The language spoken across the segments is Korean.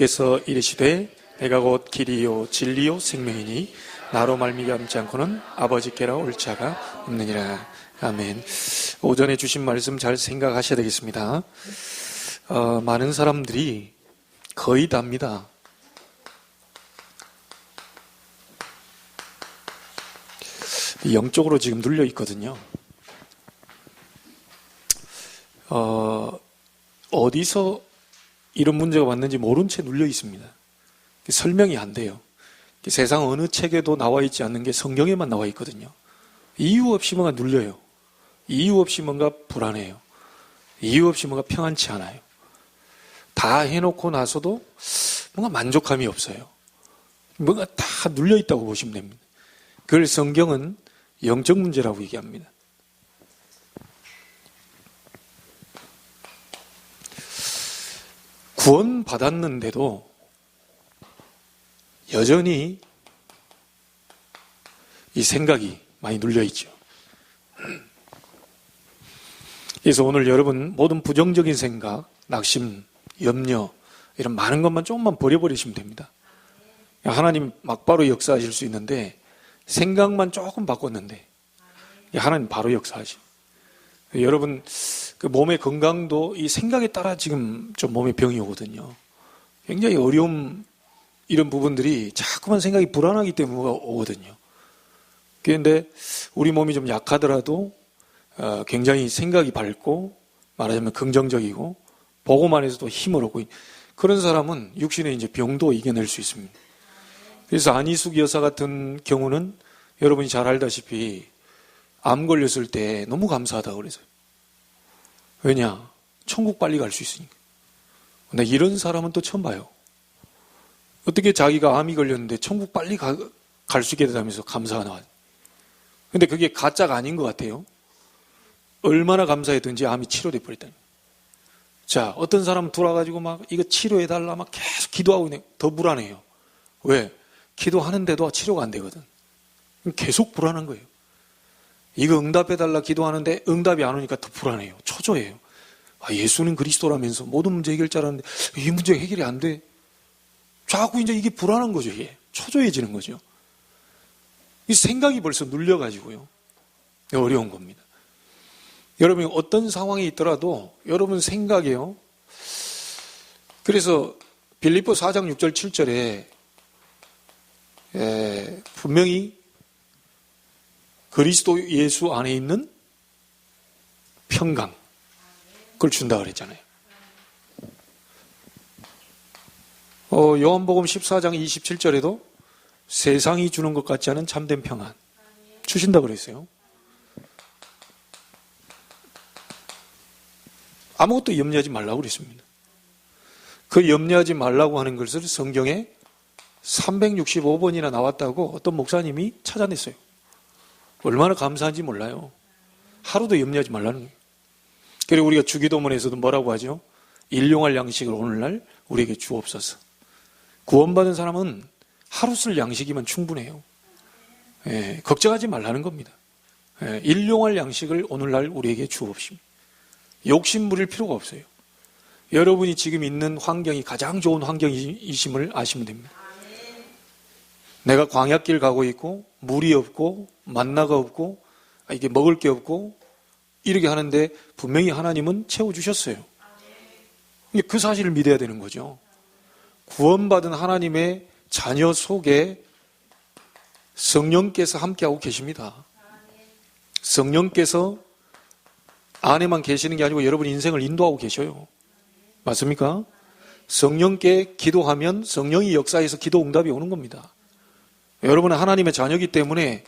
께서 이르시되 내가 곧 길이요 진리요 생명이니 나로 말미암지 않고는 아버지께로 올 자가 없느니라. 아멘. 오전에 주신 말씀 잘 생각하셔야 되겠습니다. 많은 사람들이 거의 답니다. 영적으로 지금 눌려 있거든요. 어디서 이런 문제가 왔는지 모른 채 눌려 있습니다. 설명이 안 돼요. 세상 어느 책에도 나와 있지 않는 게 성경에만 나와 있거든요. 이유 없이 뭔가 눌려요. 이유 없이 뭔가 불안해요. 이유 없이 뭔가 평안치 않아요. 다 해놓고 나서도 뭔가 만족감이 없어요. 뭔가 다 눌려 있다고 보시면 됩니다. 그걸 성경은 영적 문제라고 얘기합니다. 구원 받았는데도 여전히 이 생각이 많이 눌려있죠. 그래서 오늘 여러분 모든 부정적인 생각, 낙심, 염려 이런 많은 것만 조금만 버려버리시면 됩니다. 하나님 막바로 역사하실 수 있는데 생각만 조금 바꿨는데 하나님 바로 역사하시죠. 여러분 그 몸의 건강도 이 생각에 따라 지금 좀 몸에 병이 오거든요. 굉장히 어려움 이런 부분들이 자꾸만 생각이 불안하기 때문에 오거든요. 그런데 우리 몸이 좀 약하더라도 굉장히 생각이 밝고 말하자면 긍정적이고 보고만 해서도 힘을 얻고 그런 사람은 육신의 이제 병도 이겨낼 수 있습니다. 그래서 안희숙 여사 같은 경우는 여러분이 잘 알다시피 암 걸렸을 때 너무 감사하다고 그래서요. 왜냐? 천국 빨리 갈 수 있으니까. 근데 이런 사람은 또 처음 봐요. 어떻게 자기가 암이 걸렸는데 천국 빨리 갈 수 있게 되다면서 감사가 나와요. 근데 그게 가짜가 아닌 것 같아요. 얼마나 감사했든지 암이 치료돼 버렸다니. 자, 어떤 사람은 돌아가지고 막 이거 치료해달라 막 계속 기도하고 있네. 더 불안해요. 왜? 기도하는데도 치료가 안 되거든. 계속 불안한 거예요. 이거 응답해달라 기도하는데 응답이 안 오니까 더 불안해요. 초조해요. 예수는 그리스도라면서 모든 문제 해결자라는데 이 문제 해결이 안 돼. 자꾸 이제 이게 불안한 거죠. 이게 초조해지는 거죠. 이 생각이 벌써 눌려가지고요. 어려운 겁니다. 여러분이 어떤 상황에 있더라도 여러분 생각이요. 그래서 빌립보 4장 6절 7절에 분명히 그리스도 예수 안에 있는 평강 그걸 준다 그랬잖아요. 요한복음 14장 27절에도 세상이 주는 것 같지 않은 참된 평안 주신다 그랬어요. 아무것도 염려하지 말라고 그랬습니다. 그 염려하지 말라고 하는 것을 성경에 365번이나 나왔다고 어떤 목사님이 찾아냈어요. 얼마나 감사한지 몰라요. 하루도 염려하지 말라는 거예요. 그리고 우리가 주기도문에서도 뭐라고 하죠? 일용할 양식을 오늘날 우리에게 주옵소서. 구원받은 사람은 하루 쓸 양식이면 충분해요. 걱정하지 말라는 겁니다. 일용할 양식을 오늘날 우리에게 주옵시오. 욕심 부릴 필요가 없어요. 여러분이 지금 있는 환경이 가장 좋은 환경이심을 아시면 됩니다. 내가 광야길 가고 있고 물이 없고 만나가 없고 이게 먹을 게 없고 이렇게 하는데 분명히 하나님은 채워주셨어요. 그 사실을 믿어야 되는 거죠. 구원받은 하나님의 자녀 속에 성령께서 함께하고 계십니다. 성령께서 안에만 계시는 게 아니고 여러분 인생을 인도하고 계셔요. 맞습니까? 성령께 기도하면 성령이 역사해서 기도 응답이 오는 겁니다. 여러분은 하나님의 자녀이기 때문에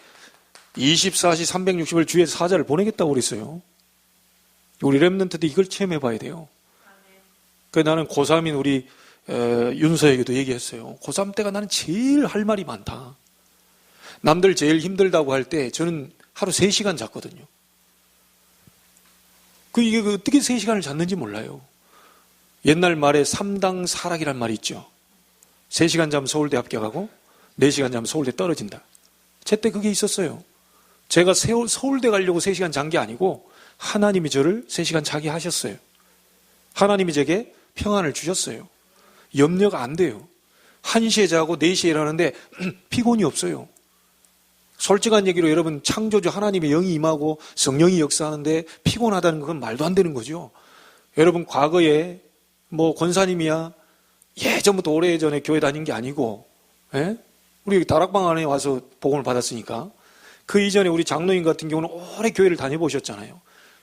24시 360일 주의 사자를 보내겠다고 그랬어요. 우리 렘넌트도 이걸 체험해 봐야 돼요. 그래서 나는 고3인 우리 윤서에게도 얘기했어요. 고3 때가 나는 제일 할 말이 많다. 남들 제일 힘들다고 할 때 저는 하루 3시간 잤거든요. 이게 어떻게 3시간을 잤는지 몰라요. 옛날 말에 3당 사락이란 말이 있죠. 3시간 자면 서울대 합격하고 4시간 자면 서울대 떨어진다. 제때 그게 있었어요. 제가 서울대 가려고 3시간 잔 게 아니고 하나님이 저를 3시간 자게 하셨어요. 하나님이 제게 평안을 주셨어요. 염려가 안 돼요. 1시에 자고 4시에 일어나는데 피곤이 없어요. 솔직한 얘기로 여러분, 창조주 하나님의 영이 임하고 성령이 역사하는데 피곤하다는 건 말도 안 되는 거죠. 여러분, 과거에 뭐 권사님이야 예전부터 오래전에 교회 다닌 게 아니고, 예? 우리 여기 다락방 안에 와서 복음을 받았으니까, 그 이전에 우리 장로님 같은 경우는 오래 교회를 다녀보셨잖아요.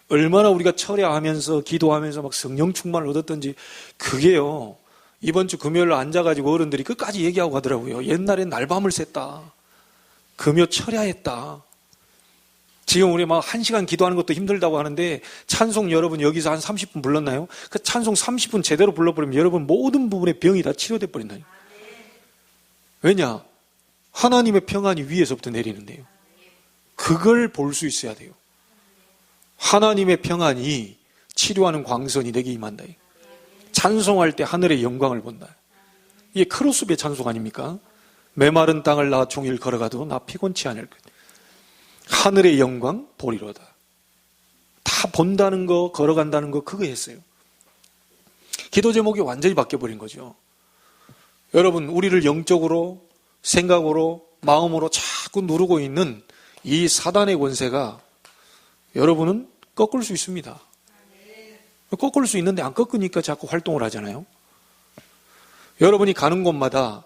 얼마나 우리가 철야하면서 기도하면서 막 성령 충만을 얻었던지. 그게요, 이번 주 금요일 앉아가지고 어른들이 끝까지 얘기하고 가더라고요. 옛날엔 날밤을 샜다. 금요 철야했다. 지금 우리 막 1시간 기도하는 것도 힘들다고 하는데, 찬송 여러분 여기서 한 30분 불렀나요? 그 찬송 30분 제대로 불러버리면 여러분 모든 부분의 병이 다 치료돼 버린다니까. 왜냐? 하나님의 평안이 위에서부터 내리는데요. 그걸 볼 수 있어야 돼요. 하나님의 평안이 치료하는 광선이 내게 임한다. 찬송할 때 하늘의 영광을 본다. 이게 크로스의 찬송 아닙니까? 메마른 땅을 나 종일 걸어가도 나 피곤치 않을 것. 하늘의 영광 보리로다. 다 본다는 거, 걸어간다는 거, 그거 했어요. 기도 제목이 완전히 바뀌어버린 거죠. 여러분, 우리를 영적으로, 생각으로, 마음으로 자꾸 누르고 있는 이 사단의 권세가 여러분은 꺾을 수 있습니다. 꺾을 수 있는데 안 꺾으니까 자꾸 활동을 하잖아요. 여러분이 가는 곳마다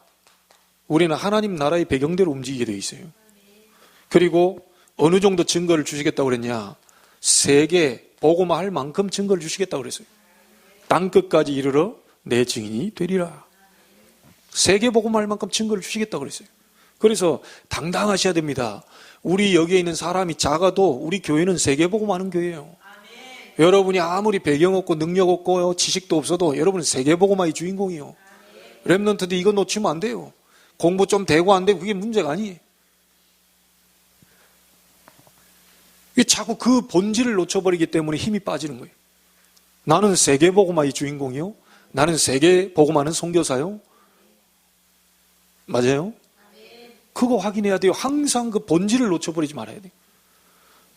우리는 하나님 나라의 배경대로 움직이게 되어 있어요. 그리고 어느 정도 증거를 주시겠다고 그랬냐? 세계 보고만 할 만큼 증거를 주시겠다고 그랬어요. 땅끝까지 이르러 내 증인이 되리라. 세계 보고만 할 만큼 증거를 주시겠다고 그랬어요. 그래서 당당하셔야 됩니다. 우리 여기에 있는 사람이 작아도 우리 교회는 세계 보고만 하는 교회예요. 여러분이 아무리 배경 없고 능력 없고 지식도 없어도 여러분은 세계 보고만의 주인공이에요. 렘넌트들 이거 놓치면 안 돼요. 공부 좀 되고 안 되고 그게 문제가 아니에요. 자꾸 그 본질을 놓쳐버리기 때문에 힘이 빠지는 거예요. 나는 세계 복음화의 주인공이요? 나는 세계 복음화는 선교사요? 맞아요? 그거 확인해야 돼요. 항상 그 본질을 놓쳐버리지 말아야 돼요.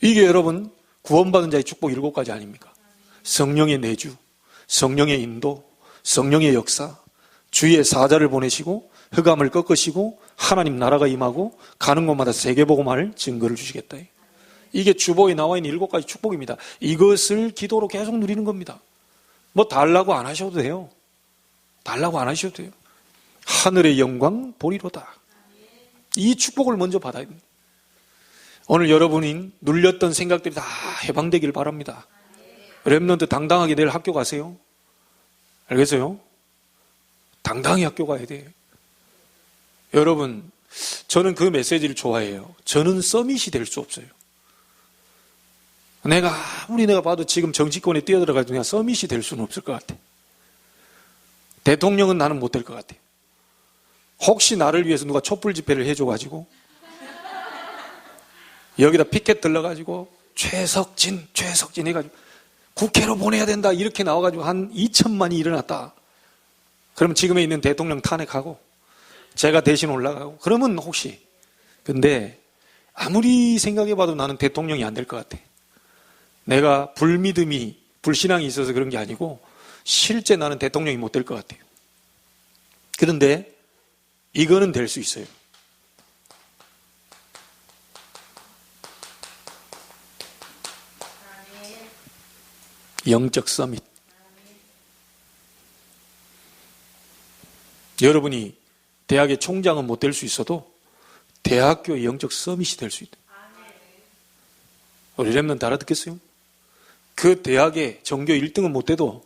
이게 여러분 구원받은 자의 축복 7가지 아닙니까? 성령의 내주, 성령의 인도, 성령의 역사, 주의 사자를 보내시고 흑암을 꺾으시고 하나님 나라가 임하고 가는 곳마다 세계 복음화를 증거를 주시겠다. 이게 주보에 나와 있는 7가지 축복입니다. 이것을 기도로 계속 누리는 겁니다. 뭐 달라고 안 하셔도 돼요. 달라고 안 하셔도 돼요. 하늘의 영광 보리로다. 이 축복을 먼저 받아야 됩니다. 오늘 여러분이 눌렸던 생각들이 다 해방되길 바랍니다. 렘넌트 당당하게 내일 학교 가세요. 알겠어요? 당당히 학교 가야 돼요. 여러분, 저는 그 메시지를 좋아해요. 저는 서밋이 될 수 없어요. 아무리 내가 봐도 지금 정치권에 뛰어들어가지고 그냥 서밋이 될 수는 없을 것 같아. 대통령은 나는 못 될 것 같아. 혹시 나를 위해서 누가 촛불 집회를 해줘가지고 여기다 피켓 들러가지고 최석진 해가지고 국회로 보내야 된다 이렇게 나와가지고 한 2천만이 일어났다. 그러면 지금에 있는 대통령 탄핵하고 제가 대신 올라가고 그러면 혹시. 근데 아무리 생각해봐도 나는 대통령이 안 될 것 같아. 내가 불신앙이 있어서 그런 게 아니고 실제 나는 대통령이 못 될 것 같아요. 그런데 이거는 될 수 있어요. 영적 서밋. 여러분이 대학의 총장은 못 될 수 있어도 대학교의 영적 서밋이 될 수 있다. 우리 렘넌트 알아듣겠어요? 그 대학의 전교 1등은 못 돼도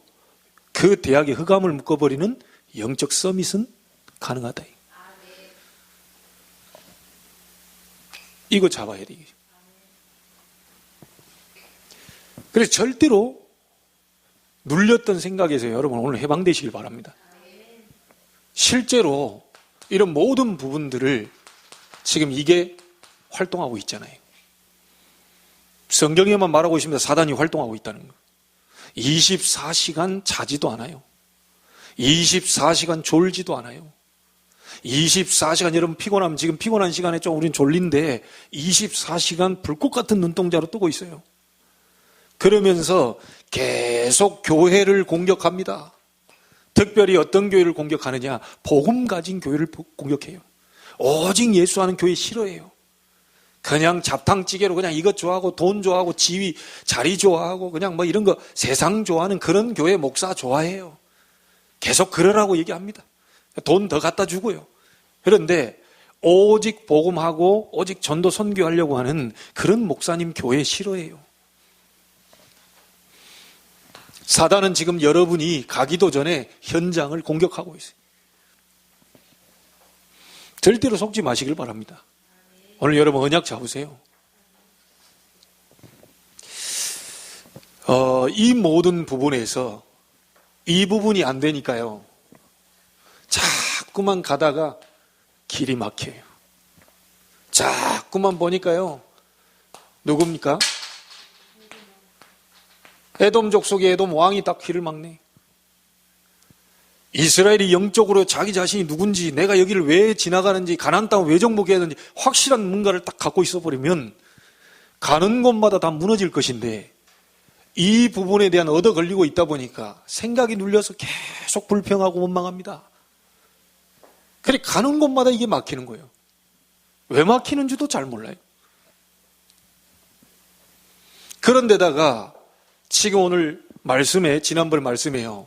그 대학의 흑암을 묶어버리는 영적 서밋은 가능하다. 이거 잡아야 돼. 그래서 절대로 눌렸던 생각에서 여러분 오늘 해방되시길 바랍니다. 실제로 이런 모든 부분들을 지금 이게 활동하고 있잖아요. 성경에만 말하고 있습니다. 사단이 활동하고 있다는 거. 24시간 자지도 않아요. 24시간 졸지도 않아요. 24시간 여러분 피곤하면 지금 피곤한 시간에 좀 우린 졸린데 24시간 불꽃 같은 눈동자로 뜨고 있어요. 그러면서 계속 교회를 공격합니다. 특별히 어떤 교회를 공격하느냐? 복음 가진 교회를 공격해요. 오직 예수하는 교회 싫어해요. 그냥 잡탕찌개로 그냥 이것 좋아하고 돈 좋아하고 지위 자리 좋아하고 그냥 뭐 이런 거 세상 좋아하는 그런 교회 목사 좋아해요. 계속 그러라고 얘기합니다. 돈 더 갖다 주고요. 그런데 오직 복음하고 오직 전도 선교하려고 하는 그런 목사님 교회 싫어해요. 사단은 지금 여러분이 가기도 전에 현장을 공격하고 있어요. 절대로 속지 마시길 바랍니다. 오늘 여러분 언약 잡으세요. 이 모든 부분에서 이 부분이 안 되니까요. 자꾸만 가다가 길이 막혀요. 자꾸만 보니까요. 누굽니까? 에돔 족속의 에돔 왕이 딱 길을 막네. 이스라엘이 영적으로 자기 자신이 누군지, 내가 여기를 왜 지나가는지, 가나안 땅을 왜 정복해야 하는지 확실한 뭔가를 딱 갖고 있어버리면 가는 곳마다 다 무너질 것인데, 이 부분에 대한 얻어 걸리고 있다 보니까 생각이 눌려서 계속 불평하고 원망합니다. 그래 가는 곳마다 이게 막히는 거예요. 왜 막히는지도 잘 몰라요. 그런데다가 지금 오늘 말씀에, 지난번 말씀에요,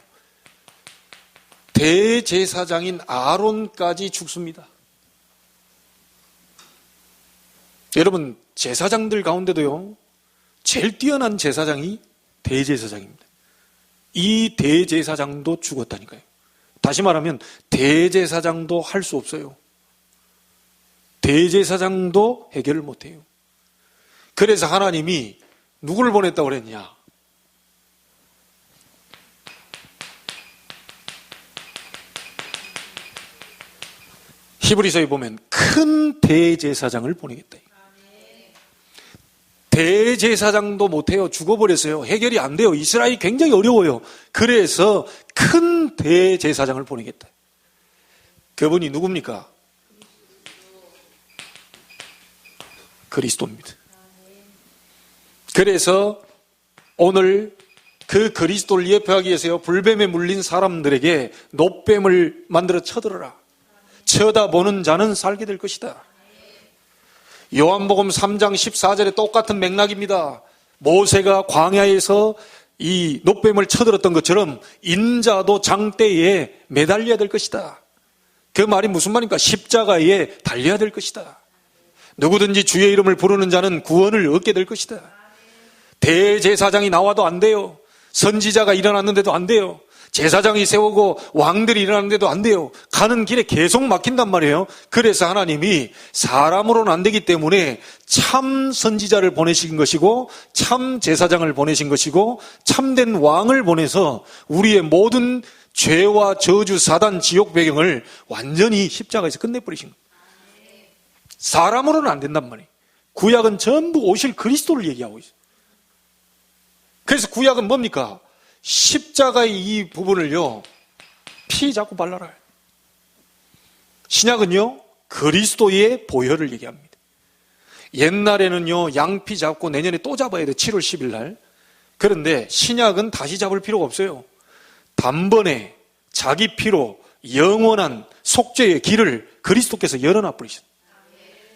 대제사장인 아론까지 죽습니다. 여러분, 제사장들 가운데도요, 제일 뛰어난 제사장이 대제사장입니다. 이 대제사장도 죽었다니까요. 다시 말하면 대제사장도 할 수 없어요. 대제사장도 해결을 못해요. 그래서 하나님이 누구를 보냈다고 그랬냐? 히브리서에 보면 큰 대제사장을 보내겠다. 대제사장도 못해요. 죽어버렸어요. 해결이 안 돼요. 이스라엘이 굉장히 어려워요. 그래서 큰 대제사장을 보내겠다. 그분이 누굽니까? 그리스도입니다. 그래서 오늘 그 그리스도를 예표하기 위해서요, 불뱀에 물린 사람들에게 놋뱀을 만들어 쳐들어라. 쳐다보는 자는 살게 될 것이다. 요한복음 3장 14절에 똑같은 맥락입니다. 모세가 광야에서 이 놋뱀을 쳐들었던 것처럼 인자도 장대에 매달려야 될 것이다. 그 말이 무슨 말입니까? 십자가에 달려야 될 것이다. 누구든지 주의 이름을 부르는 자는 구원을 얻게 될 것이다. 대제사장이 나와도 안 돼요. 선지자가 일어났는데도 안 돼요. 제사장이 세우고 왕들이 일어났는데도 안 돼요. 가는 길에 계속 막힌단 말이에요. 그래서 하나님이 사람으로는 안 되기 때문에 참 선지자를 보내신 것이고, 참 제사장을 보내신 것이고, 참된 왕을 보내서 우리의 모든 죄와 저주, 사단, 지옥 배경을 완전히 십자가에서 끝내버리신 거예요. 사람으로는 안 된단 말이에요. 구약은 전부 오실 그리스도를 얘기하고 있어요. 그래서 구약은 뭡니까? 십자가의 이 부분을요, 피 자꾸 발라라. 신약은요, 그리스도의 보혈을 얘기합니다. 옛날에는요, 양피 잡고 내년에 또 잡아야 돼. 7월 10일 날. 그런데 신약은 다시 잡을 필요가 없어요. 단번에 자기 피로 영원한 속죄의 길을 그리스도께서 열어놔 버리셨어요.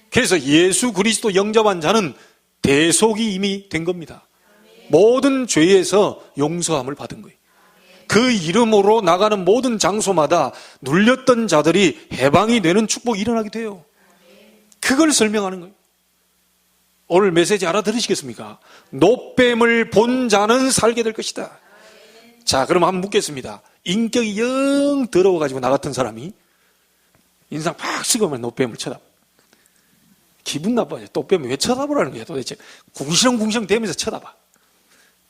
그래서 예수 그리스도 영접한 자는 대속이 이미 된 겁니다. 모든 죄에서 용서함을 받은 거예요. 그 이름으로 나가는 모든 장소마다 눌렸던 자들이 해방이 되는 축복이 일어나게 돼요. 그걸 설명하는 거예요. 오늘 메시지 알아들으시겠습니까? 놋뱀을 본 자는 살게 될 것이다. 자, 그럼 한번 묻겠습니다. 인격이 영 더러워가지고 나 같은 사람이 인상 팍 쓰고만 놋뱀을 쳐다봐. 기분 나빠져. 놋뱀을 왜 쳐다보라는 거야 도대체. 궁시렁궁시렁 대면서 쳐다봐.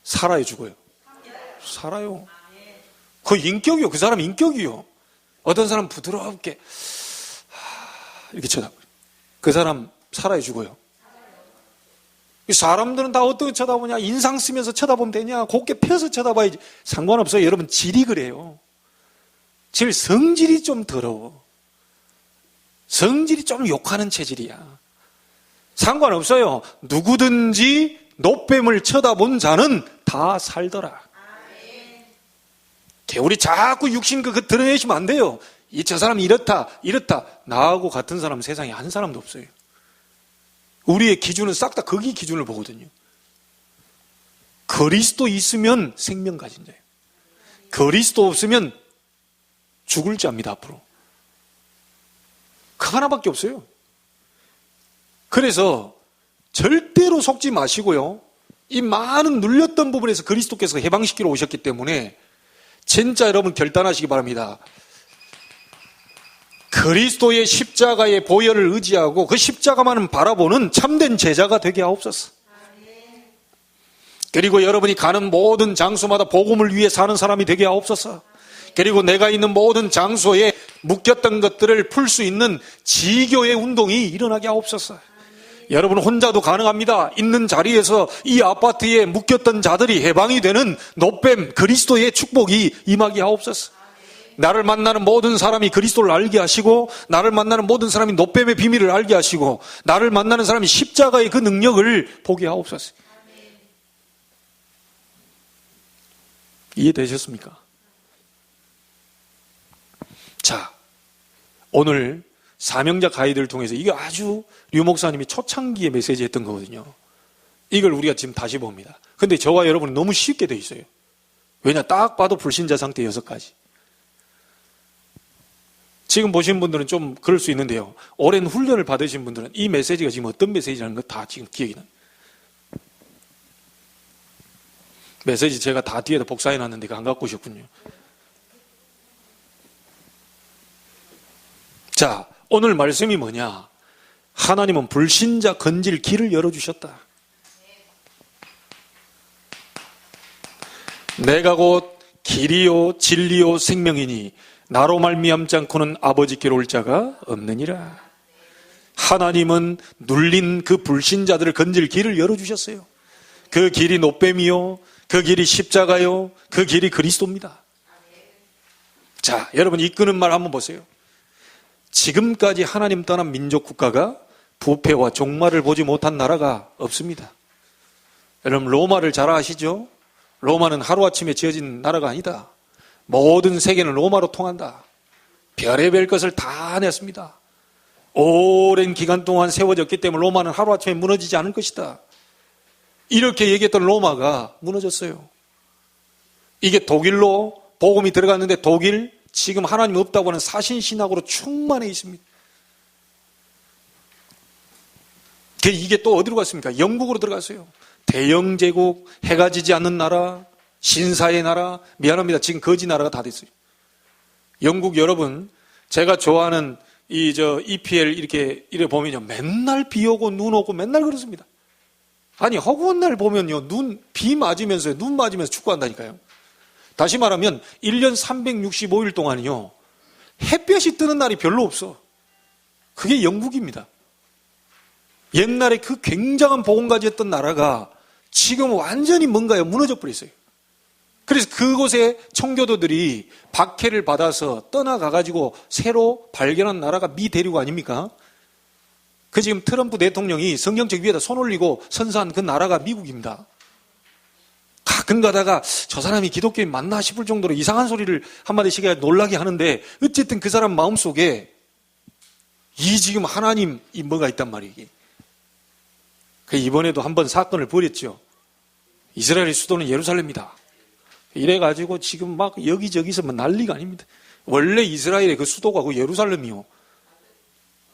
살아요, 죽어요? 살아요. 그 인격이요. 그 사람 인격이요. 어떤 사람 부드럽게 이렇게 쳐다봐요. 그 사람 살아요, 죽어요? 사람들은 다 어떻게 쳐다보냐? 인상 쓰면서 쳐다보면 되냐? 곱게 펴서 쳐다봐야지. 상관없어요. 여러분, 질이 그래요. 질 성질이 좀 더러워. 성질이 좀 욕하는 체질이야. 상관없어요. 누구든지 놋뱀을 쳐다본 자는 다 살더라. 우리 자꾸 육신 그거 드러내시면 안 돼요. 저 사람이 이렇다. 나하고 같은 사람 세상에 한 사람도 없어요. 우리의 기준은 싹 다 거기 기준을 보거든요. 그리스도 있으면 생명 가진 자예요. 그리스도 없으면 죽을 자입니다, 앞으로. 그 하나밖에 없어요. 그래서 절대로 속지 마시고요. 이 많은 눌렸던 부분에서 그리스도께서 해방시키러 오셨기 때문에 진짜 여러분 결단하시기 바랍니다. 그리스도의 십자가의 보혈을 의지하고 그 십자가만을 바라보는 참된 제자가 되게 하옵소서. 그리고 여러분이 가는 모든 장소마다 복음을 위해 사는 사람이 되게 하옵소서. 그리고 내가 있는 모든 장소에 묶였던 것들을 풀 수 있는 지교의 운동이 일어나게 하옵소서. 여러분 혼자도 가능합니다. 있는 자리에서 이 아파트에 묶였던 자들이 해방이 되는 노뱀 그리스도의 축복이 임하게 하옵소서. 나를 만나는 모든 사람이 그리스도를 알게 하시고, 나를 만나는 모든 사람이 노뱀의 비밀을 알게 하시고, 나를 만나는 사람이 십자가의 그 능력을 보게 하옵소서. 이해되셨습니까? 자, 오늘 사명자 가이드를 통해서 이게 아주 류 목사님이 초창기에 메시지 했던 거거든요. 이걸 우리가 지금 다시 봅니다. 근데 저와 여러분은 너무 쉽게 돼 있어요. 왜냐, 딱 봐도 불신자 상태 6가지. 지금 보신 분들은 좀 그럴 수 있는데요. 오랜 훈련을 받으신 분들은 이 메시지가 지금 어떤 메시지라는 거 다 지금 기억이 나요. 메시지 제가 다 뒤에다 복사해 놨는데 그거 안 갖고 오셨군요. 자, 오늘 말씀이 뭐냐? 하나님은 불신자 건질 길을 열어주셨다. 내가 곧 길이요 진리요 생명이니 나로 말미암지 않고는 아버지께로 올 자가 없느니라. 하나님은 눌린 그 불신자들을 건질 길을 열어주셨어요. 그 길이 노뱀이요, 그 길이 십자가요, 그 길이 그리스도입니다. 자, 여러분 이끄는 말 한번 보세요. 지금까지 하나님 떠난 민족 국가가 부패와 종말을 보지 못한 나라가 없습니다. 여러분 로마를 잘 아시죠? 로마는 하루아침에 지어진 나라가 아니다. 모든 세계는 로마로 통한다. 별의별 것을 다 냈습니다. 오랜 기간 동안 세워졌기 때문에 로마는 하루아침에 무너지지 않을 것이다. 이렇게 얘기했던 로마가 무너졌어요. 이게 독일로 복음이 들어갔는데 독일 지금 하나님 없다고 하는 사신신학으로 충만해 있습니다. 이게 또 어디로 갔습니까? 영국으로 들어갔어요. 대영제국, 해가 지지 않는 나라, 신사의 나라, 미안합니다. 지금 거지 나라가 다 됐어요. 영국 여러분, 제가 좋아하는 EPL 이렇게 보면요. 맨날 비 오고 눈 오고 맨날 그렇습니다. 아니, 허구한 날 보면요. 비 맞으면서, 눈 맞으면서 축구한다니까요. 다시 말하면 1년 365일 동안요. 햇볕이 뜨는 날이 별로 없어. 그게 영국입니다. 옛날에 그 굉장한 복음 가졌던 나라가 지금 완전히 뭔가요? 무너져 버렸어요. 그래서 그곳에 청교도들이 박해를 받아서 떠나가가지고 새로 발견한 나라가 미 대륙 아닙니까? 그 지금 트럼프 대통령이 성경책 위에다 손 올리고 선사한 그 나라가 미국입니다. 가끔 가다가 저 사람이 기독교인 맞나 싶을 정도로 이상한 소리를 한마디씩 해야 놀라게 하는데 어쨌든 그 사람 마음속에 이 지금 하나님 이 뭐가 있단 말이에요. 이번에도 한번 사건을 벌였죠. 이스라엘의 수도는 예루살렘이다. 이래가지고 지금 막 여기저기서 난리가 아닙니다. 원래 이스라엘의 그 수도가 그 예루살렘이요.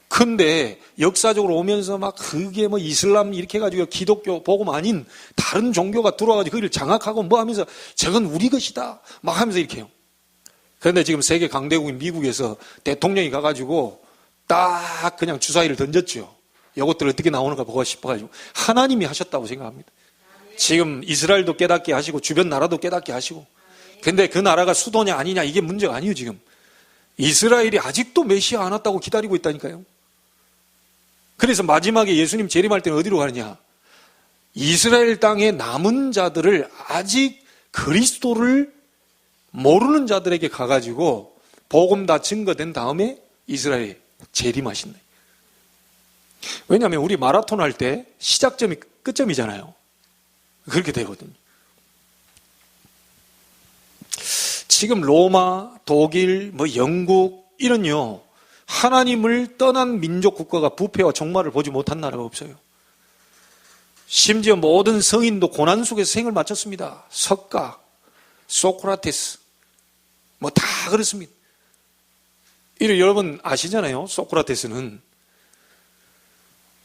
근데 역사적으로 오면서 막 그게 뭐 이슬람 이렇게 해가지고 기독교 복음 아닌 다른 종교가 들어와가지고 그걸 장악하고 뭐 하면서 저건 우리 것이다 막 하면서 이렇게 해요. 그런데 지금 세계 강대국인 미국에서 대통령이 가가지고 딱 그냥 주사위를 던졌죠. 이것들 어떻게 나오는가 보고 싶어가지고 하나님이 하셨다고 생각합니다. 지금 이스라엘도 깨닫게 하시고 주변 나라도 깨닫게 하시고. 근데 그 나라가 수도냐 아니냐 이게 문제가 아니에요. 지금 이스라엘이 아직도 메시아 안 왔다고 기다리고 있다니까요. 그래서 마지막에 예수님 재림할 때는 어디로 가느냐? 이스라엘 땅에 남은 자들을 아직 그리스도를 모르는 자들에게 가가지고 복음 다 증거된 다음에 이스라엘에 재림하신다. 왜냐하면 우리 마라톤 할 때 시작점이 끝점이잖아요. 그렇게 되거든요. 지금 로마, 독일, 영국 이런요, 하나님을 떠난 민족 국가가 부패와 종말을 보지 못한 나라가 없어요. 심지어 모든 성인도 고난 속에서 생을 마쳤습니다. 석가, 소크라테스, 다 그렇습니다. 이를 여러분 아시잖아요. 소크라테스는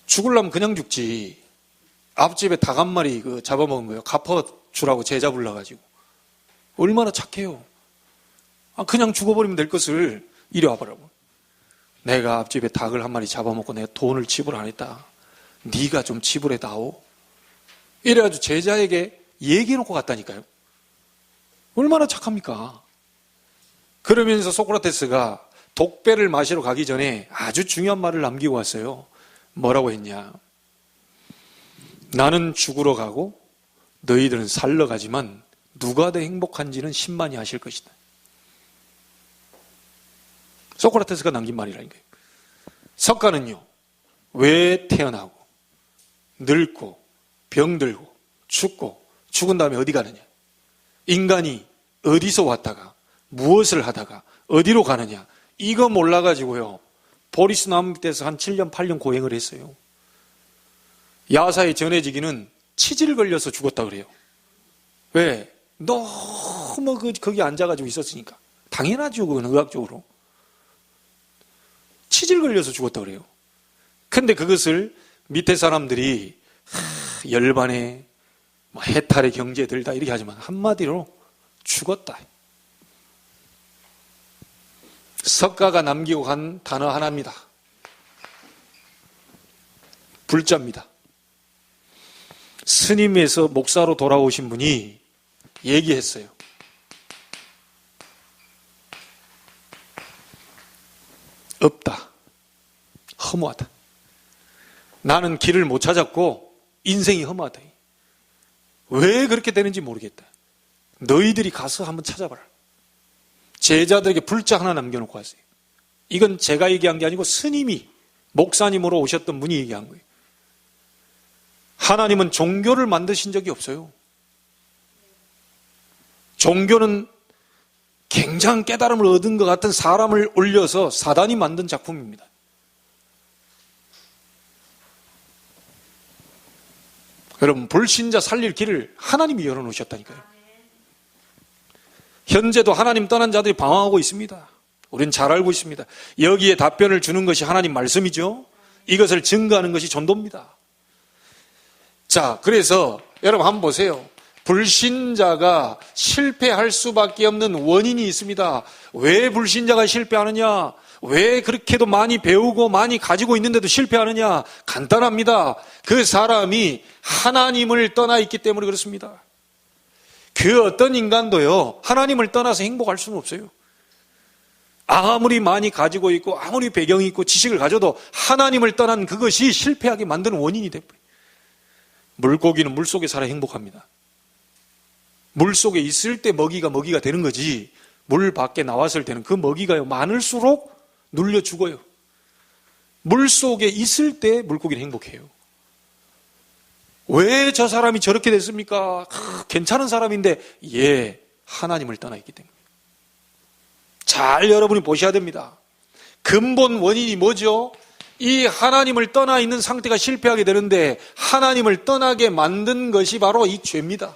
죽으려면 그냥 죽지. 앞집에 닭 한 마리 잡아먹은 거예요. 갚아주라고 제자 불러가지고. 얼마나 착해요. 그냥 죽어버리면 될 것을 이리 와보라고. 내가 앞집에 닭을 한 마리 잡아먹고 내가 돈을 지불 안 했다. 네가 좀 지불해다오. 이래가지고 제자에게 얘기해놓고 갔다니까요. 얼마나 착합니까? 그러면서 소크라테스가 독배를 마시러 가기 전에 아주 중요한 말을 남기고 왔어요. 뭐라고 했냐? 나는 죽으러 가고 너희들은 살러 가지만 누가 더 행복한지는 신만이 아실 것이다. 소크라테스가 남긴 말이라니까요. 석가는요, 왜 태어나고 늙고 병들고 죽고 죽은 다음에 어디 가느냐? 인간이 어디서 왔다가 무엇을 하다가 어디로 가느냐? 이거 몰라가지고요, 보리스 남밑에서 한 7년 8년 고행을 했어요. 야사에 전해지기는 치질 걸려서 죽었다 그래요. 왜? 너무 거기 앉아가지고 있었으니까. 당연하죠, 그건 의학적으로. 치질 걸려서 죽었다 그래요. 근데 그것을 밑에 사람들이 열반에 해탈의 경지에 들다 이렇게 하지만 한마디로 죽었다. 석가가 남기고 간 단어 하나입니다. 불자입니다. 스님에서 목사로 돌아오신 분이 얘기했어요. 없다. 허무하다. 나는 길을 못 찾았고 인생이 허무하다. 왜 그렇게 되는지 모르겠다. 너희들이 가서 한번 찾아봐라. 제자들에게 불자 하나 남겨놓고 왔어요. 이건 제가 얘기한 게 아니고 스님이 목사님으로 오셨던 분이 얘기한 거예요. 하나님은 종교를 만드신 적이 없어요. 종교는 굉장한 깨달음을 얻은 것 같은 사람을 올려서 사단이 만든 작품입니다. 여러분, 불신자 살릴 길을 하나님이 열어놓으셨다니까요. 현재도 하나님 떠난 자들이 방황하고 있습니다. 우리는 잘 알고 있습니다. 여기에 답변을 주는 것이 하나님 말씀이죠. 이것을 증거하는 것이 전도입니다. 자, 그래서 여러분 한번 보세요. 불신자가 실패할 수밖에 없는 원인이 있습니다. 왜 불신자가 실패하느냐? 왜 그렇게도 많이 배우고 많이 가지고 있는데도 실패하느냐? 간단합니다. 그 사람이 하나님을 떠나 있기 때문에 그렇습니다. 그 어떤 인간도요, 하나님을 떠나서 행복할 수는 없어요. 아무리 많이 가지고 있고 아무리 배경이 있고 지식을 가져도 하나님을 떠난 그것이 실패하게 만드는 원인이 돼버려요. 물고기는 물속에 살아 행복합니다. 물속에 있을 때 먹이가 되는 거지, 물 밖에 나왔을 때는 그 먹이가 많을수록 눌려 죽어요. 물속에 있을 때 물고기는 행복해요. 왜 저 사람이 저렇게 됐습니까? 괜찮은 사람인데, 하나님을 떠나 있기 때문에. 잘 여러분이 보셔야 됩니다. 근본 원인이 뭐죠? 이 하나님을 떠나 있는 상태가 실패하게 되는데, 하나님을 떠나게 만든 것이 바로 이 죄입니다.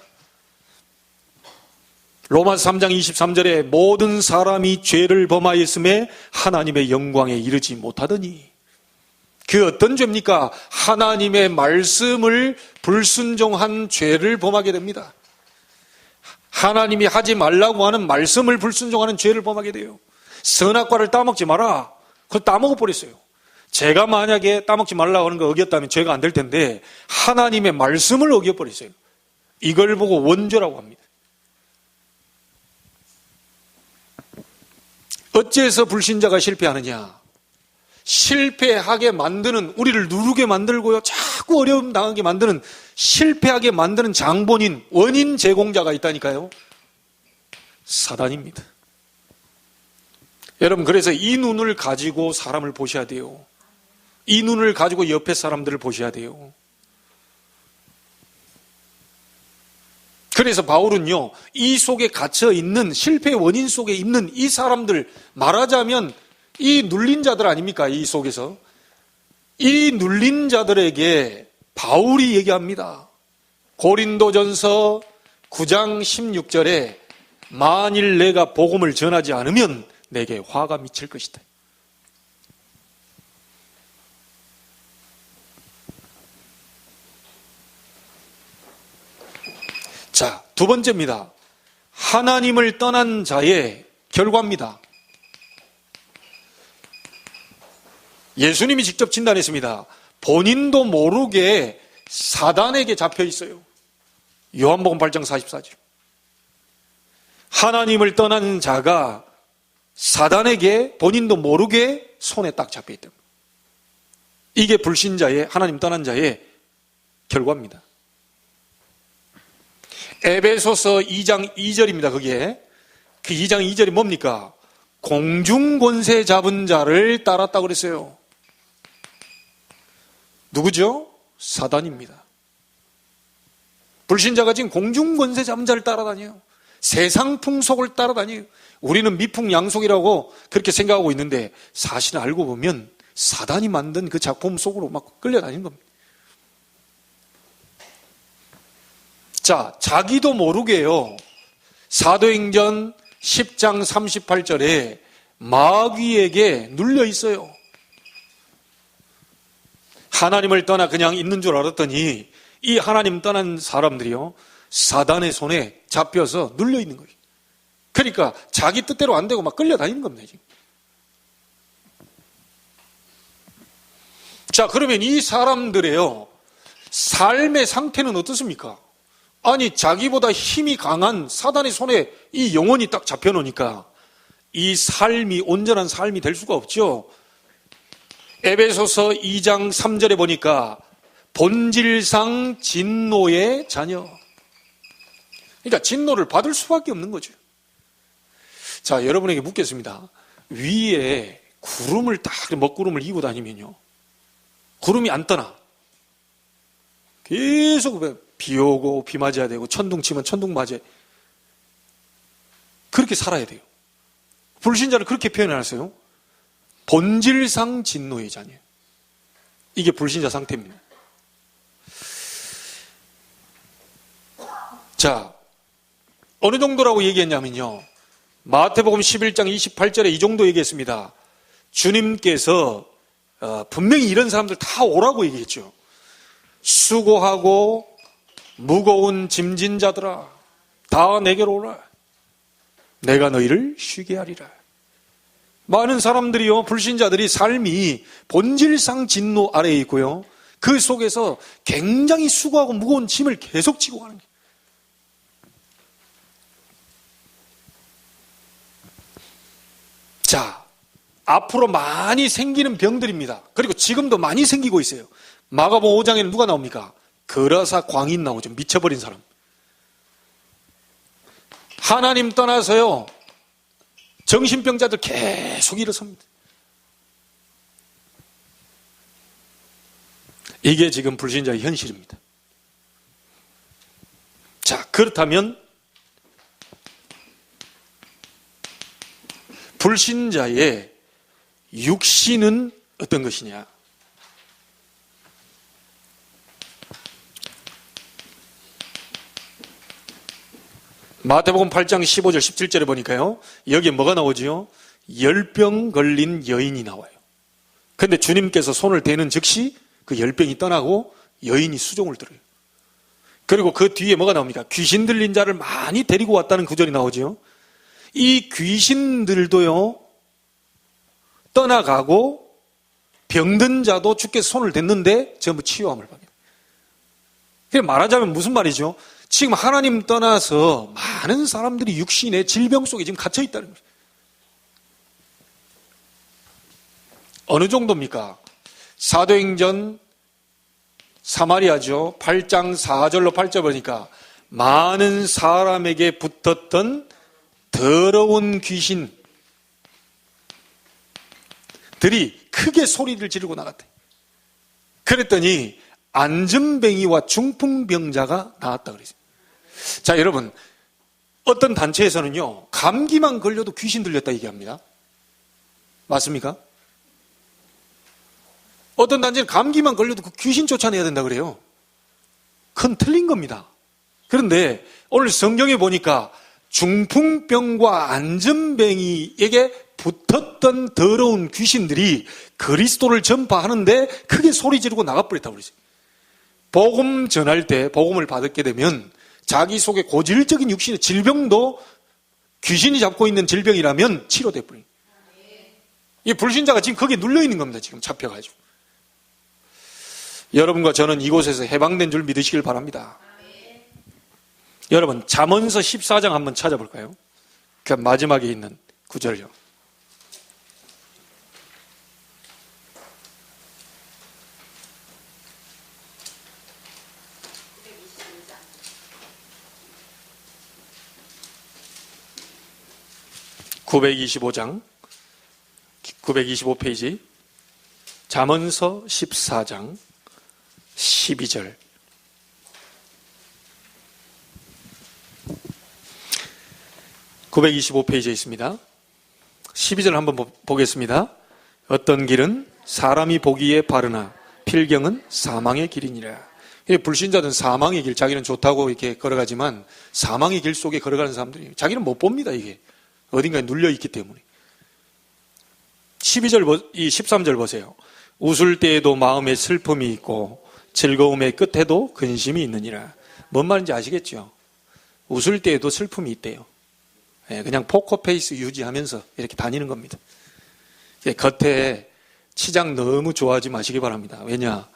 로마서 3장 23절에 모든 사람이 죄를 범하였음에 하나님의 영광에 이르지 못하더니, 그 어떤 죄입니까? 하나님의 말씀을 불순종한 죄를 범하게 됩니다. 하나님이 하지 말라고 하는 말씀을 불순종하는 죄를 범하게 돼요. 선악과를 따먹지 마라. 그걸 따먹어버렸어요. 제가 만약에 따먹지 말라고 하는 거 어겼다면 죄가 안 될 텐데, 하나님의 말씀을 어겨버렸어요. 이걸 보고 원죄라고 합니다. 어째서 불신자가 실패하느냐? 실패하게 만드는, 우리를 누르게 만들고요, 자꾸 어려움 당하게 만드는, 실패하게 만드는 장본인, 원인 제공자가 있다니까요. 사단입니다. 여러분, 그래서 이 눈을 가지고 사람을 보셔야 돼요. 이 눈을 가지고 옆에 사람들을 보셔야 돼요. 그래서 바울은요, 이 속에 갇혀 있는 실패의 원인 속에 있는 이 사람들, 말하자면 이 눌린 자들 아닙니까? 이 속에서 이 눌린 자들에게 바울이 얘기합니다. 고린도전서 9장 16절에 만일 내가 복음을 전하지 않으면 내게 화가 미칠 것이다. 자, 두 번째입니다. 하나님을 떠난 자의 결과입니다. 예수님이 직접 진단했습니다. 본인도 모르게 사단에게 잡혀 있어요. 요한복음 8장 44절. 하나님을 떠난 자가 사단에게 본인도 모르게 손에 딱 잡혀 있다. 이게 불신자의, 하나님 떠난 자의 결과입니다. 에베소서 2장 2절입니다. 그게 그 2장 2절이 뭡니까? 공중권세 잡은 자를 따랐다고 그랬어요. 누구죠? 사단입니다. 불신자가 지금 공중권세 잡은 자를 따라다녀요. 세상 풍속을 따라다녀요. 우리는 미풍양속이라고 그렇게 생각하고 있는데 사실은 알고 보면 사단이 만든 그 작품 속으로 막 끌려다니는 겁니다. 자, 자기도 모르게요. 사도행전 10장 38절에 마귀에게 눌려 있어요. 하나님을 떠나 그냥 있는 줄 알았더니 이 하나님 떠난 사람들이요, 사단의 손에 잡혀서 눌려 있는 거예요. 그러니까 자기 뜻대로 안 되고 막 끌려다니는 겁니다, 지금. 자, 그러면 이 사람들의요, 삶의 상태는 어떻습니까? 아니, 자기보다 힘이 강한 사단의 손에 이 영혼이 딱 잡혀놓으니까 이 삶이 온전한 삶이 될 수가 없죠. 에베소서 2장 3절에 보니까 본질상 진노의 자녀. 그러니까 진노를 받을 수밖에 없는 거죠. 자, 여러분에게 묻겠습니다. 위에 구름을 딱 먹구름을 이고 다니면요, 구름이 안 떠나. 계속 비 오고 비 맞아야 되고 천둥 치면 천둥 맞아야, 그렇게 살아야 돼요. 불신자를 그렇게 표현해놨어요. 본질상 진노의 자녀. 이게 불신자 상태입니다. 자, 어느 정도라고 얘기했냐면요, 마태복음 11장 28절에 이 정도 얘기했습니다. 주님께서 분명히 이런 사람들 다 오라고 얘기했죠. 수고하고 무거운 짐진 자들아, 다 내게로 오라. 내가 너희를 쉬게 하리라. 많은 사람들이요, 불신자들이 삶이 본질상 진노 아래에 있고요, 그 속에서 굉장히 수고하고 무거운 짐을 계속 지고 가는 거예요. 자, 앞으로 많이 생기는 병들입니다. 그리고 지금도 많이 생기고 있어요. 마가복음 5장에는 누가 나옵니까? 거라사 광인 나오죠. 미쳐버린 사람. 하나님 떠나서요, 정신병자들 계속 일어섭니다. 이게 지금 불신자의 현실입니다. 자, 그렇다면 불신자의 육신은 어떤 것이냐? 마태복음 8장 15절 17절에 보니까요, 여기에 뭐가 나오지요? 열병 걸린 여인이 나와요. 그런데 주님께서 손을 대는 즉시 그 열병이 떠나고 여인이 수종을 들어요. 그리고 그 뒤에 뭐가 나옵니까? 귀신 들린 자를 많이 데리고 왔다는 구절이 나오죠. 이 귀신들도요, 떠나가고 병든 자도 주께서 손을 댔는데 전부 치유함을 받아요. 말하자면 무슨 말이죠? 지금 하나님 떠나서 많은 사람들이 육신의 질병 속에 지금 갇혀 있다는 거예요. 어느 정도입니까? 사도행전 사마리아죠. 8장 4절로 8절 보니까 많은 사람에게 붙었던 더러운 귀신들이 크게 소리를 지르고 나갔대. 그랬더니 안전뱅이와 중풍병자가 나왔다 그랬어요. 자, 여러분, 어떤 단체에서는요, 감기만 걸려도 귀신 들렸다 얘기합니다. 맞습니까? 어떤 단체는 감기만 걸려도 그 귀신 쫓아내야 된다 그래요. 그건 틀린 겁니다. 그런데 오늘 성경에 보니까 중풍병과 안전뱅이에게 붙었던 더러운 귀신들이 그리스도를 전파하는데 크게 소리 지르고 나가버렸다고 그러죠. 복음 전할 때 복음을 받게 되면 자기 속에 고질적인 육신의 질병도 귀신이 잡고 있는 질병이라면 치료돼 버려요. 이 불신자가 지금 거기에 눌려있는 겁니다. 지금 잡혀가지고. 여러분과 저는 이곳에서 해방된 줄 믿으시길 바랍니다. 여러분, 잠언서 14장 한번 찾아볼까요? 그 마지막에 있는 구절요. (925장) 925페이지 잠언서 14장 12절. (925페이지에) 있습니다. 12절 한번 보겠습니다. 어떤 길은 사람이 보기에 바르나 필경은 사망의 길이니라. 불신자들은 사망의 길, 자기는 좋다고 이렇게 걸어가지만 사망의 길 속에 걸어가는 사람들이 자기는 못 봅니다. 이게 어딘가에 눌려있기 때문에. 13절 보세요. 웃을 때에도 마음에 슬픔이 있고 즐거움의 끝에도 근심이 있느니라. 뭔 말인지 아시겠죠? 웃을 때에도 슬픔이 있대요. 그냥 포커페이스 유지하면서 이렇게 다니는 겁니다. 겉에 치장 너무 좋아하지 마시기 바랍니다. 왜냐?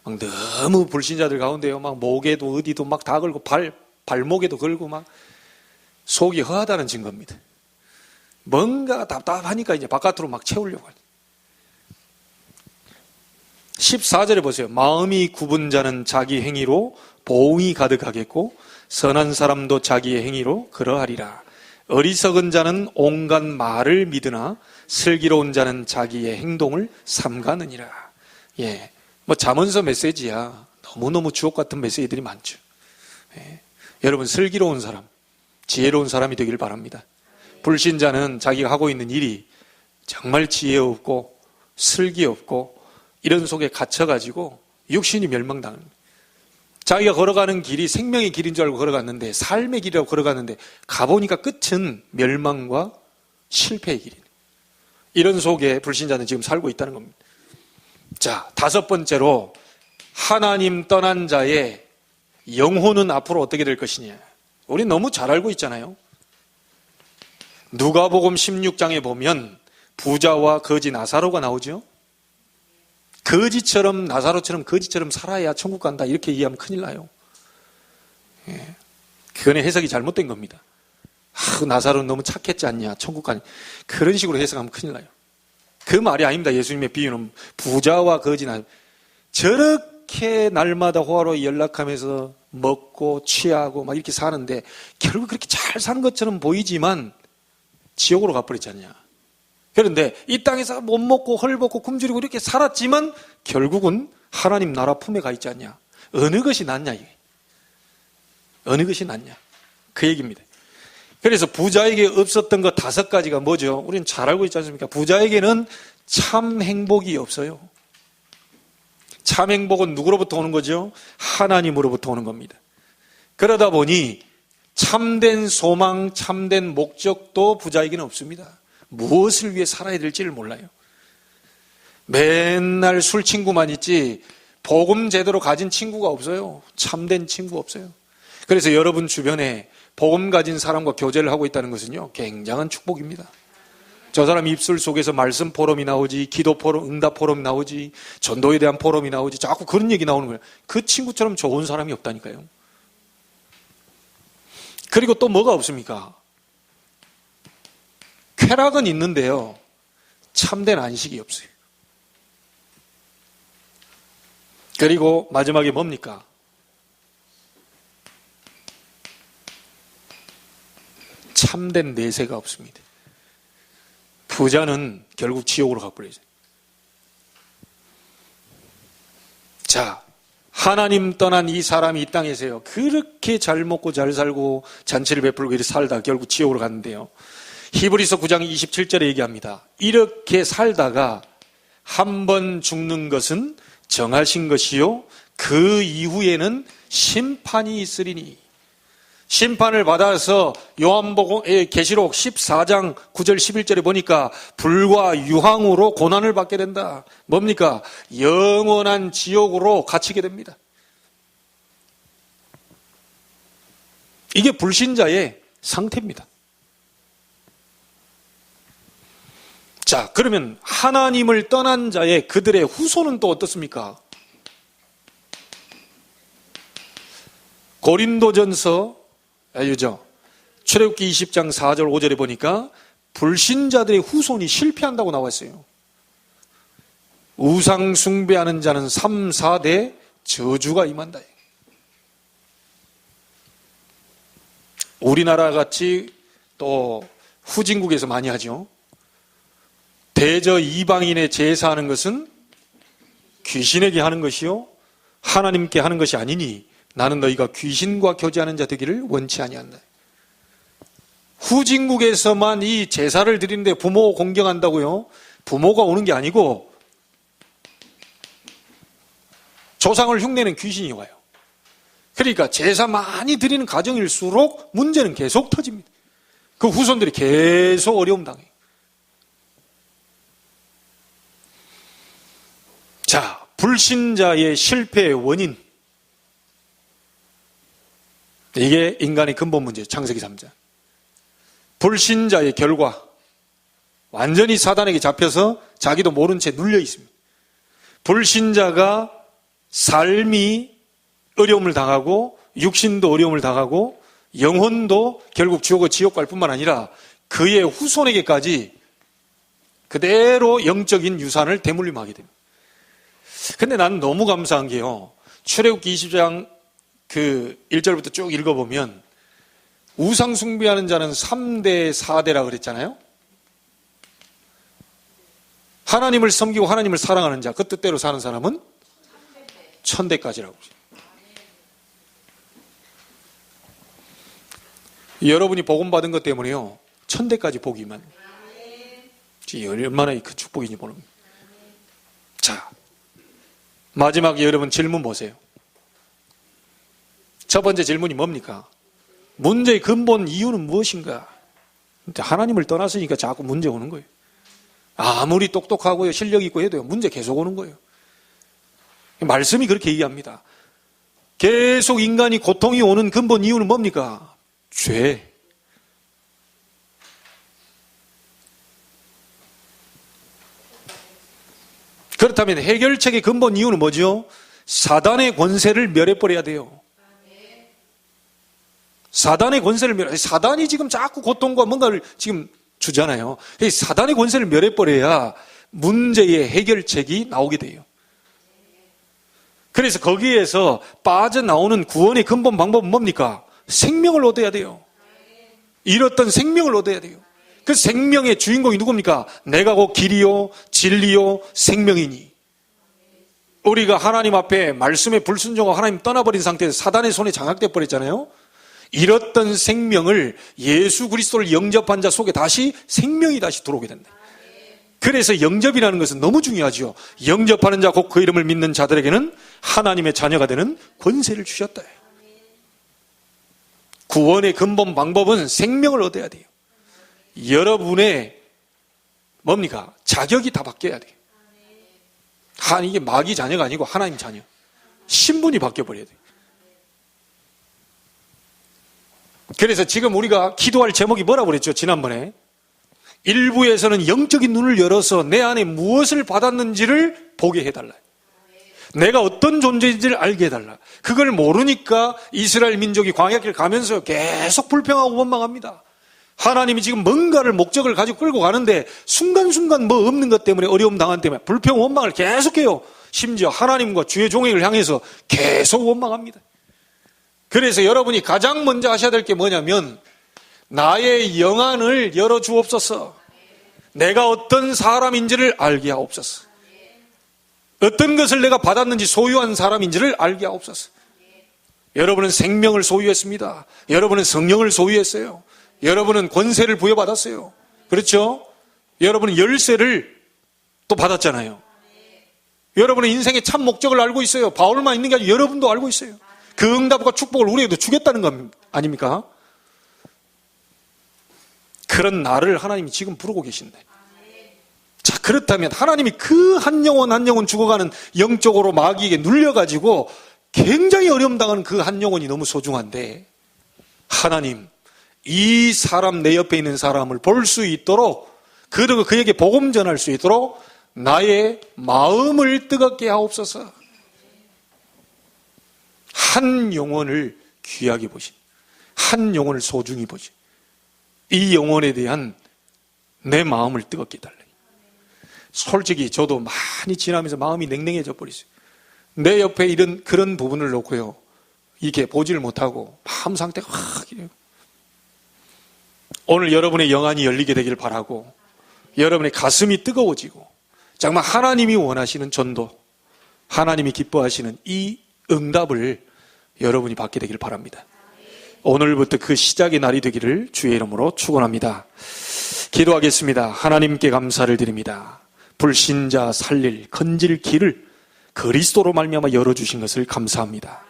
막 너무 불신자들 가운데요. 막 목에도 어디도 막 다 걸고 발목에도 걸고 막 속이 허하다는 증거입니다. 뭔가 답답하니까 이제 바깥으로 막 채우려고 하죠. 14절에 보세요. 마음이 굽은 자는 자기 행위로 보응이 가득하겠고 선한 사람도 자기의 행위로 그러하리라. 어리석은 자는 온갖 말을 믿으나 슬기로운 자는 자기의 행동을 삼가느니라. 잠언서 메시지야. 너무너무 주옥 같은 메시지들이 많죠. 여러분, 슬기로운 사람, 지혜로운 사람이 되길 바랍니다. 불신자는 자기가 하고 있는 일이 정말 지혜 없고 슬기 없고 이런 속에 갇혀가지고 육신이 멸망당합니다. 자기가 걸어가는 길이 생명의 길인 줄 알고 걸어갔는데, 삶의 길이라고 걸어갔는데 가보니까 끝은 멸망과 실패의 길이에요. 이런 속에 불신자는 지금 살고 있다는 겁니다. 자, 5번째로 하나님 떠난 자의 영혼은 앞으로 어떻게 될 것이냐. 우리 너무 잘 알고 있잖아요. 누가복음 16장에 보면 부자와 거지 나사로가 나오죠. 거지처럼, 나사로처럼 거지처럼 살아야 천국 간다 이렇게 이해하면 큰일 나요. 그거는 해석이 잘못된 겁니다. 나사로는 너무 착했지 않냐, 천국 가냐, 그런 식으로 해석하면 큰일 나요. 그 말이 아닙니다. 예수님의 비유는 부자와 거지나 저렇게 날마다 호화로 연락하면서 먹고 취하고 막 이렇게 사는데 결국 그렇게 잘 사는 것처럼 보이지만 지옥으로 가버렸지 않냐. 그런데 이 땅에서 못 먹고 헐벗고 굶주리고 이렇게 살았지만 결국은 하나님 나라 품에 가 있지 않냐. 어느 것이 낫냐 이게. 어느 것이 낫냐 그 얘기입니다. 그래서 부자에게 없었던 것 5가지가 뭐죠? 우리는 잘 알고 있지 않습니까? 부자에게는 참 행복이 없어요. 참 행복은 누구로부터 오는 거죠? 하나님으로부터 오는 겁니다. 그러다 보니 참된 소망, 참된 목적도 부자에게는 없습니다. 무엇을 위해 살아야 될지를 몰라요. 맨날 술 친구만 있지 복음 제대로 가진 친구가 없어요. 참된 친구 없어요. 그래서 여러분 주변에 복음 가진 사람과 교제를 하고 있다는 것은요, 굉장한 축복입니다. 저 사람 입술 속에서 말씀 포럼이 나오지, 기도 포럼, 응답 포럼이 나오지, 전도에 대한 포럼이 나오지, 자꾸 그런 얘기 나오는 거예요. 그 친구처럼 좋은 사람이 없다니까요. 그리고 또 뭐가 없습니까? 쾌락은 있는데요, 참된 안식이 없어요. 그리고 마지막에 뭡니까? 참된 내세가 없습니다. 부자는 결국 지옥으로 가버리죠. 자, 하나님 떠난 이 사람이 이 땅에서요, 그렇게 잘 먹고 잘 살고 잔치를 베풀고 이렇게 살다 결국 지옥으로 갔는데요. 히브리서 9장 27절에 얘기합니다. 이렇게 살다가 한 번 죽는 것은 정하신 것이요, 그 이후에는 심판이 있으리니. 심판을 받아서 요한복음 계시록 14장 9절 11절에 보니까 불과 유황으로 고난을 받게 된다. 뭡니까? 영원한 지옥으로 갇히게 됩니다. 이게 불신자의 상태입니다. 자, 그러면 하나님을 떠난 자의 그들의 후손은 또 어떻습니까? 고린도전서 출애굽기 20장 4절 5절에 보니까 불신자들의 후손이 실패한다고 나와 있어요. 우상 숭배하는 자는 3, 4대 저주가 임한다. 우리나라 같이 또 후진국에서 많이 하죠. 대저 이방인의 제사하는 것은 귀신에게 하는 것이요 하나님께 하는 것이 아니니 나는 너희가 귀신과 교제하는 자 되기를 원치 아니한다. 후진국에서만 이 제사를 드리는데 부모 공경한다고요? 부모가 오는 게 아니고 조상을 흉내는 귀신이 와요. 그러니까 제사 많이 드리는 가정일수록 문제는 계속 터집니다. 그 후손들이 계속 어려움 당해요. 자, 불신자의 실패의 원인, 이게 인간의 근본 문제예요. 창세기 3장. 불신자의 결과, 완전히 사단에게 잡혀서 자기도 모른 채 눌려 있습니다. 불신자가 삶이 어려움을 당하고 육신도 어려움을 당하고 영혼도 결국 지옥 갈 뿐만 아니라 그의 후손에게까지 그대로 영적인 유산을 대물림하게 됩니다. 근데 나는 너무 감사한 게요, 출애굽기 20장 그 1절부터 쭉 읽어보면 우상 숭배하는 자는 3대 4대라 그랬잖아요. 하나님을 섬기고 하나님을 사랑하는 자, 그 뜻대로 사는 사람은 1000대까지라고. 여러분이 복음 받은 것 때문에요, 1000대까지 복이만, 얼마나 그 축복인지 모릅니다. 자, 마지막에 여러분 질문 보세요. 첫 번째 질문이 뭡니까? 문제의 근본 이유는 무엇인가? 하나님을 떠났으니까 자꾸 문제 오는 거예요. 아무리 똑똑하고요, 실력 있고 해도요, 문제 계속 오는 거예요. 말씀이 그렇게 얘기합니다. 계속 인간이 고통이 오는 근본 이유는 뭡니까? 죄. 그렇다면 해결책의 근본 이유는 뭐죠? 사단의 권세를 멸해버려야 돼요. 사단의 권세를 멸해. 사단이 지금 자꾸 고통과 뭔가를 지금 주잖아요. 사단의 권세를 멸해버려야 문제의 해결책이 나오게 돼요. 그래서 거기에서 빠져나오는 구원의 근본 방법은 뭡니까? 생명을 얻어야 돼요. 잃었던 생명을 얻어야 돼요. 그 생명의 주인공이 누굽니까? 내가 곧 길이요 진리요 생명이니. 우리가 하나님 앞에 말씀에 불순종하고 하나님 떠나버린 상태에서 사단의 손에 장악돼 버렸잖아요. 잃었던 생명을 예수 그리스도를 영접한 자 속에 다시 생명이 다시 들어오게 된다. 그래서 영접이라는 것은 너무 중요하죠. 영접하는 자 곧 그 이름을 믿는 자들에게는 하나님의 자녀가 되는 권세를 주셨다. 구원의 근본 방법은 생명을 얻어야 돼요. 여러분의 뭡니까? 자격이 다 바뀌어야 돼요. 이게 마귀 자녀가 아니고 하나님 자녀. 신분이 바뀌어버려야 돼요. 그래서 지금 우리가 기도할 제목이 뭐라고 그랬죠? 지난번에 일부에서는 영적인 눈을 열어서 내 안에 무엇을 받았는지를 보게 해달라. 내가 어떤 존재인지를 알게 해달라. 그걸 모르니까 이스라엘 민족이 광야길 가면서 계속 불평하고 원망합니다. 하나님이 지금 뭔가를 목적을 가지고 끌고 가는데 순간순간 뭐 없는 것 때문에 어려움 당한 때문에 불평 원망을 계속해요. 심지어 하나님과 주의 종에게 향해서 계속 원망합니다. 그래서 여러분이 가장 먼저 하셔야 될 게 뭐냐면 나의 영안을 열어주옵소서. 내가 어떤 사람인지를 알게 하옵소서. 어떤 것을 내가 받았는지 소유한 사람인지를 알게 하옵소서. 여러분은 생명을 소유했습니다. 여러분은 성령을 소유했어요. 여러분은 권세를 부여받았어요. 그렇죠? 여러분은 열쇠를 또 받았잖아요. 여러분은 인생의 참 목적을 알고 있어요. 바울만 있는 게 아니라 여러분도 알고 있어요. 그 응답과 축복을 우리에게도 주겠다는 것 아닙니까? 그런 나를 하나님이 지금 부르고 계신데. 자, 그렇다면 하나님이 그 한 영혼 한 영혼 죽어가는 영적으로 마귀에게 눌려가지고 굉장히 어려움 당하는 그 한 영혼이 너무 소중한데, 하나님, 이 사람, 내 옆에 있는 사람을 볼 수 있도록, 그리고 그에게 복음 전할 수 있도록 나의 마음을 뜨겁게 하옵소서. 한 영혼을 귀하게 보신, 한 영혼을 소중히 보신, 이 영혼에 대한 내 마음을 뜨겁게 달래. 솔직히 저도 많이 지나면서 마음이 냉랭해져 버렸어요. 내 옆에 이런 그런 부분을 놓고요, 이게 보지를 못하고 마음 상태가 확 이래요. 오늘 여러분의 영안이 열리게 되길 바라고, 여러분의 가슴이 뜨거워지고, 정말 하나님이 원하시는 전도, 하나님이 기뻐하시는 이 응답을 여러분이 받게 되길 바랍니다. 오늘부터 그 시작의 날이 되기를 주의 이름으로 축원합니다. 기도하겠습니다. 하나님께 감사를 드립니다. 불신자 살릴 건질 길을 그리스도로 말미암아 열어주신 것을 감사합니다.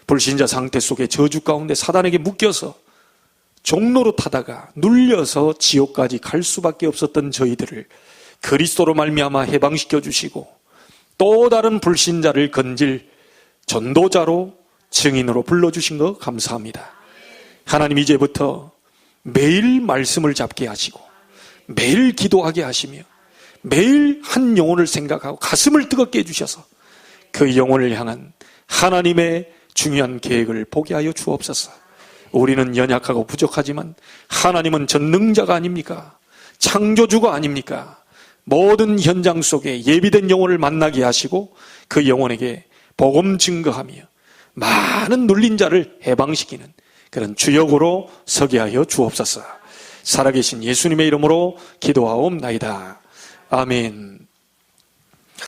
불신자 상태 속에 저주 가운데 사단에게 묶여서 종로로 타다가 눌려서 지옥까지 갈 수밖에 없었던 저희들을 그리스도로 말미암아 해방시켜 주시고, 또 다른 불신자를 건질 전도자로 증인으로 불러주신 것 감사합니다. 하나님, 이제부터 매일 말씀을 잡게 하시고 매일 기도하게 하시며 매일 한 영혼을 생각하고 가슴을 뜨겁게 해주셔서 그 영혼을 향한 하나님의 중요한 계획을 보게 하여 주옵소서. 우리는 연약하고 부족하지만 하나님은 전능자가 아닙니까? 창조주가 아닙니까? 모든 현장 속에 예비된 영혼을 만나게 하시고 그 영혼에게 복음 증거하며 많은 눌린 자를 해방시키는 그런 주역으로 서게 하여 주옵소서. 살아계신 예수님의 이름으로 기도하옵나이다. 아멘.